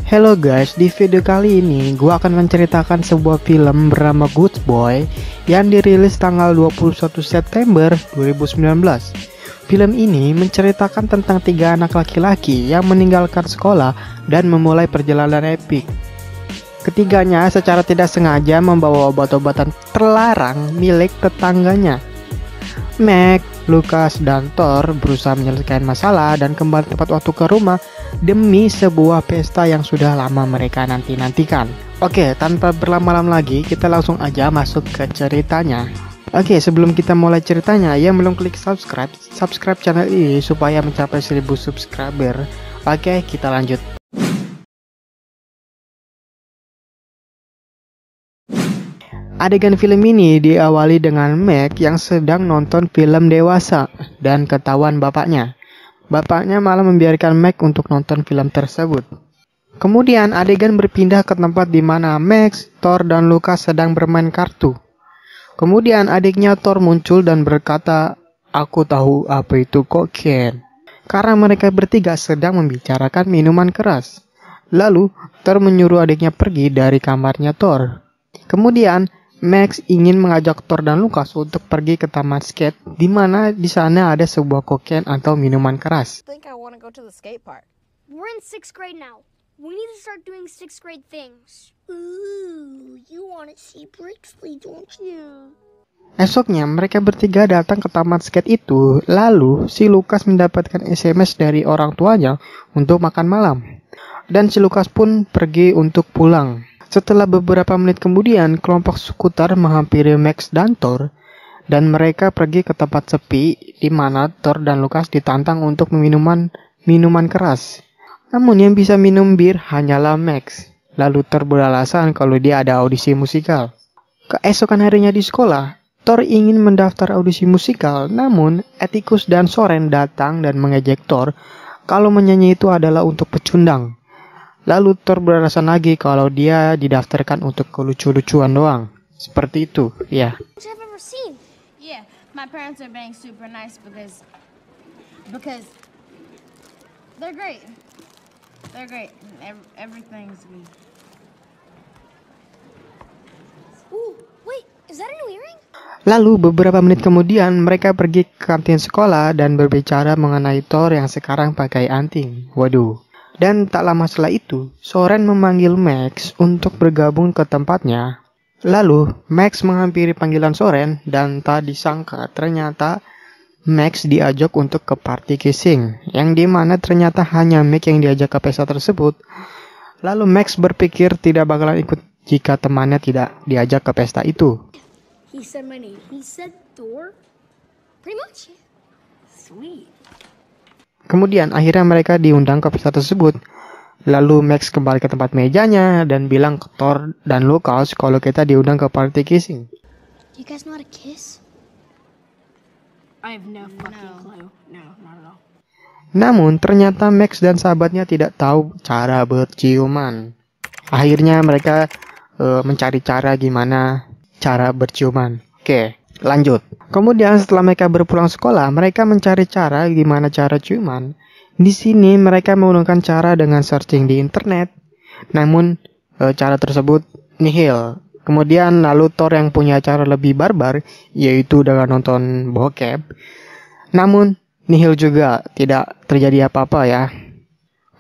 Hello guys, di video kali ini gue akan menceritakan sebuah film bernama Good Boy yang dirilis tanggal 21 September 2019. Film ini menceritakan tentang 3 anak laki-laki yang meninggalkan sekolah dan memulai perjalanan epik. Ketiganya secara tidak sengaja membawa obat-obatan terlarang milik tetangganya. Meg, Lucas, dan Thor berusaha menyelesaikan masalah dan kembali tepat waktu ke rumah demi sebuah pesta yang sudah lama mereka nanti-nantikan. Oke, tanpa berlama-lama lagi, kita langsung aja masuk ke ceritanya. Oke, sebelum kita mulai ceritanya, yang belum klik subscribe channel ini supaya mencapai 1000 subscriber. Oke, kita lanjut. Adegan film ini diawali dengan Meg yang sedang nonton film dewasa dan ketahuan bapaknya. Bapaknya malah membiarkan Meg untuk nonton film tersebut. Kemudian adegan berpindah ke tempat di mana Max, Thor, dan Lucas sedang bermain kartu. Kemudian adiknya Thor muncul dan berkata, "Aku tahu apa itu kokain." Karena mereka bertiga sedang membicarakan minuman keras. Lalu Thor menyuruh adiknya pergi dari kamarnya Thor. Kemudian Max ingin mengajak Thor dan Lucas untuk pergi ke taman skate, di mana di sana ada sebuah kokain atau minuman keras. I think I want to go to the skate park. We're in 6th grade now. We need to start doing 6th grade things. Ooh, you want to see Brixley, don't you? Esoknya mereka bertiga datang ke taman skate itu. Lalu si Lucas mendapatkan SMS dari orang tuanya untuk makan malam. Dan si Lucas pun pergi untuk pulang. Setelah beberapa menit kemudian, kelompok skuter menghampiri Max dan Thor, dan mereka pergi ke tempat sepi di mana Thor dan Lucas ditantang untuk minuman keras. Namun yang bisa minum bir hanyalah Max. Lalu Thor beralasan kalau dia ada audisi musikal. Keesokan harinya di sekolah, Thor ingin mendaftar audisi musikal, namun Atticus dan Soren datang dan mengejek Thor kalau menyanyi itu adalah untuk pecundang. Lalu Thor beralasan lagi kalau dia didaftarkan untuk kelucu-lucuan doang. Seperti itu, ya. Which I've ever seen. Yeah, my parents are being super nice because they're great. They're great. Everything's good. Ooh, wait, is that a new earring? Lalu beberapa menit kemudian mereka pergi ke kantin sekolah dan berbicara mengenai Thor yang sekarang pakai anting. Waduh. Dan tak lama setelah itu, Soren memanggil Max untuk bergabung ke tempatnya. Lalu, Max menghampiri panggilan Soren dan tak disangka ternyata Max diajak untuk ke party kissing, yang dimana ternyata hanya Max yang diajak ke pesta tersebut. Lalu Max berpikir tidak bakalan ikut jika temannya tidak diajak ke pesta itu. He said my name. He said Thor? Pretty much. Sweet. Kemudian akhirnya mereka diundang ke pesta tersebut. Lalu Max kembali ke tempat mejanya dan bilang ke Thor dan Lucas kalau kita diundang ke party kissing. You guys know how to kiss? I have no fucking clue. No, not at all. Namun ternyata Max dan sahabatnya tidak tahu cara berciuman. Akhirnya mereka mencari cara gimana cara berciuman. Oke, lanjut. Kemudian setelah mereka berpulang sekolah, mereka mencari cara gimana cara ciuman. Di sini mereka menggunakan cara dengan searching di internet. Namun cara tersebut nihil. Kemudian lalu Thor yang punya cara lebih barbar, yaitu dengan nonton bokep. Namun nihil juga, tidak terjadi apa-apa ya.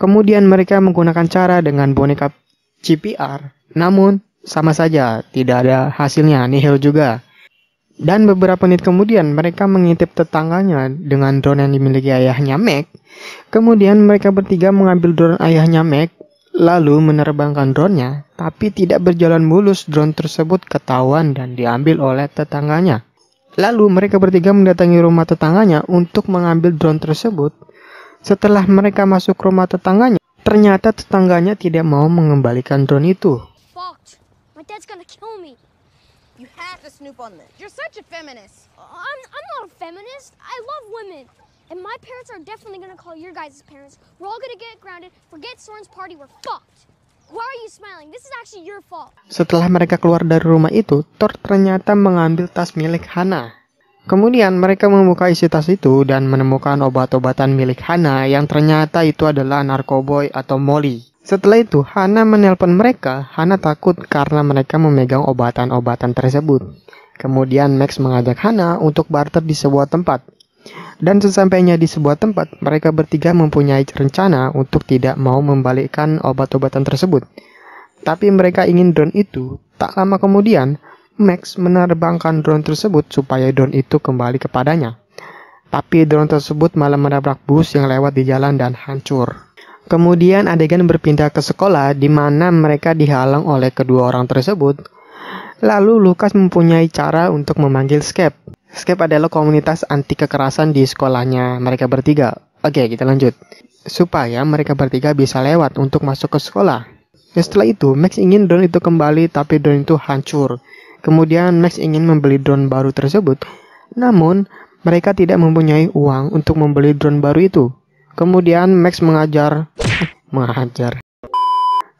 Kemudian mereka menggunakan cara dengan boneka CPR. Namun sama saja, tidak ada hasilnya, nihil juga. Dan beberapa menit kemudian mereka mengintip tetangganya dengan drone yang dimiliki ayahnya Meg. Kemudian mereka bertiga mengambil drone ayahnya Meg, lalu menerbangkan drone-nya, tapi tidak berjalan mulus. Drone tersebut ketahuan dan diambil oleh tetangganya. Lalu mereka bertiga mendatangi rumah tetangganya untuk mengambil drone tersebut. Setelah mereka masuk rumah tetangganya, ternyata tetangganya tidak mau mengembalikan drone itu. Fucked. My dad's gonna kill me. You have to snoop on this. You're such a feminist. I'm not a feminist. I love women. And my parents are definitely gonna call your guys' parents. We're all gonna get grounded. Forget Soren's party. We're fucked. Why are you smiling? This is actually your fault. Setelah mereka keluar dari rumah itu, Thor ternyata mengambil tas milik Hana. Kemudian mereka membuka isi tas itu dan menemukan obat-obatan milik Hana yang ternyata itu adalah narkoboy atau Molly. Setelah itu, Hana menelpon mereka. Hana takut karena mereka memegang obatan-obatan tersebut. Kemudian Max mengajak Hana untuk barter di sebuah tempat. Dan sesampainya di sebuah tempat, mereka bertiga mempunyai rencana untuk tidak mau membalikkan obat-obatan tersebut. Tapi mereka ingin drone itu. Tak lama kemudian, Max menerbangkan drone tersebut supaya drone itu kembali kepadanya. Tapi drone tersebut malah menabrak bus yang lewat di jalan dan hancur. Kemudian adegan berpindah ke sekolah di mana mereka dihalang oleh kedua orang tersebut. Lalu Lucas mempunyai cara untuk memanggil Skep. Skep adalah komunitas anti kekerasan di sekolahnya mereka bertiga. Oke, kita lanjut. Supaya mereka bertiga bisa lewat untuk masuk ke sekolah. Setelah itu, Max ingin drone itu kembali tapi drone itu hancur. Kemudian Max ingin membeli drone baru tersebut. Namun, mereka tidak mempunyai uang untuk membeli drone baru itu. Kemudian Max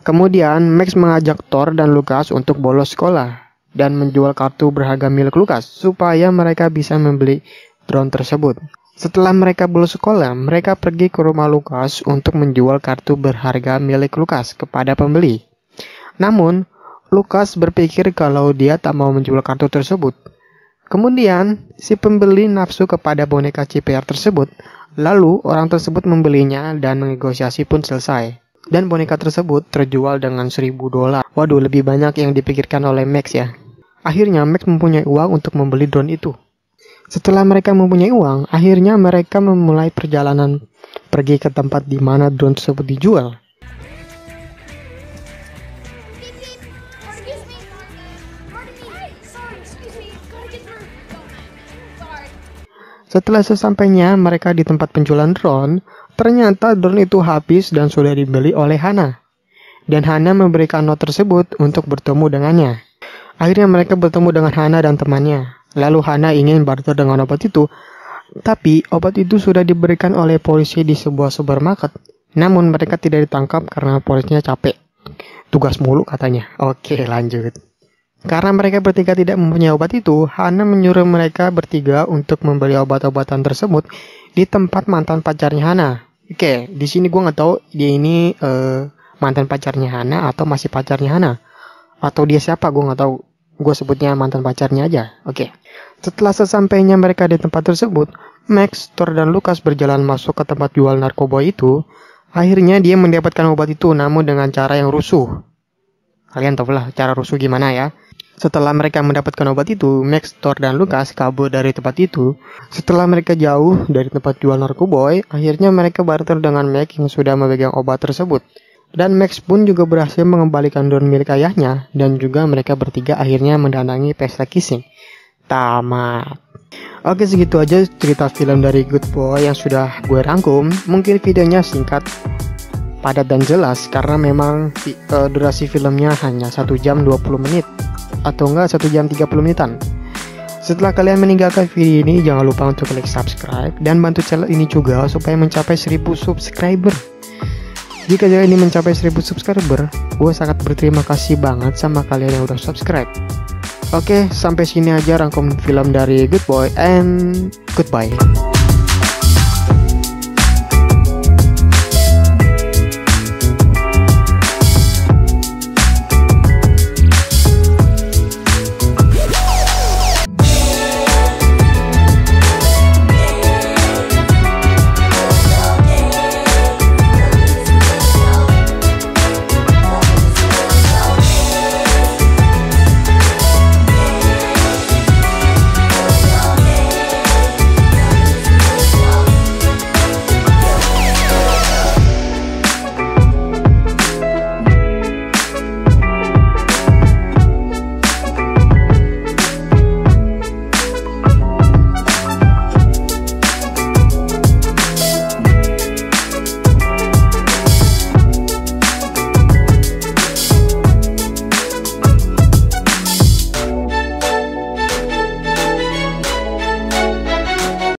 Kemudian Max mengajak Thor dan Lucas untuk bolos sekolah dan menjual kartu berharga milik Lucas supaya mereka bisa membeli drone tersebut. Setelah mereka bolos sekolah, mereka pergi ke rumah Lucas untuk menjual kartu berharga milik Lucas kepada pembeli. Namun, Lucas berpikir kalau dia tak mau menjual kartu tersebut. Kemudian, si pembeli nafsu kepada boneka CPR tersebut. Lalu, orang tersebut membelinya dan negosiasi pun selesai. Dan boneka tersebut terjual dengan $1.000. Waduh, lebih banyak yang dipikirkan oleh Max ya. Akhirnya, Max mempunyai uang untuk membeli drone itu. Setelah mereka mempunyai uang, akhirnya mereka memulai perjalanan pergi ke tempat di mana drone tersebut dijual. Setelah sesampainya mereka di tempat penjualan drone, ternyata drone itu habis dan sudah dibeli oleh Hana. Dan Hana memberikan not tersebut untuk bertemu dengannya. Akhirnya mereka bertemu dengan Hana dan temannya. Lalu Hana ingin barter dengan obat itu, tapi obat itu sudah diberikan oleh polisi di sebuah supermarket. Namun mereka tidak ditangkap karena polisinya capek. Tugas mulu katanya. Oke, lanjut. Karena mereka bertiga tidak mempunyai obat itu, Hana menyuruh mereka bertiga untuk membeli obat-obatan tersebut di tempat mantan pacarnya Hana. Oke, di sini gue nggak tahu dia ini mantan pacarnya Hana atau masih pacarnya Hana, atau dia siapa gue nggak tahu. Gue sebutnya mantan pacarnya aja. Oke. Setelah sesampainya mereka di tempat tersebut, Max, Thor, dan Lucas berjalan masuk ke tempat jual narkoba itu. Akhirnya dia mendapatkan obat itu, namun dengan cara yang rusuh. Kalian tahu lah cara rusuh gimana ya. Setelah mereka mendapatkan obat itu, Max, Thor, dan Lucas kabur dari tempat itu. Setelah mereka jauh dari tempat jual narkoboy, akhirnya mereka barter dengan Max yang sudah memegang obat tersebut. Dan Max pun juga berhasil mengembalikan drone milik ayahnya, dan juga mereka bertiga akhirnya mendatangi pesta kissing. Tamat. Oke, segitu aja cerita film dari Good Boy yang sudah gue rangkum. Mungkin videonya singkat, padat dan jelas karena memang durasi filmnya hanya 1 jam 20 menit atau enggak 1 jam 30 menitan. Setelah kalian meninggalkan video ini, jangan lupa untuk klik subscribe dan bantu channel ini juga supaya mencapai 1000 subscriber. Jika channel ini mencapai 1000 subscriber, gue sangat berterima kasih banget sama kalian yang udah subscribe. Oke, sampai sini aja rangkum film dari Good Boy and goodbye.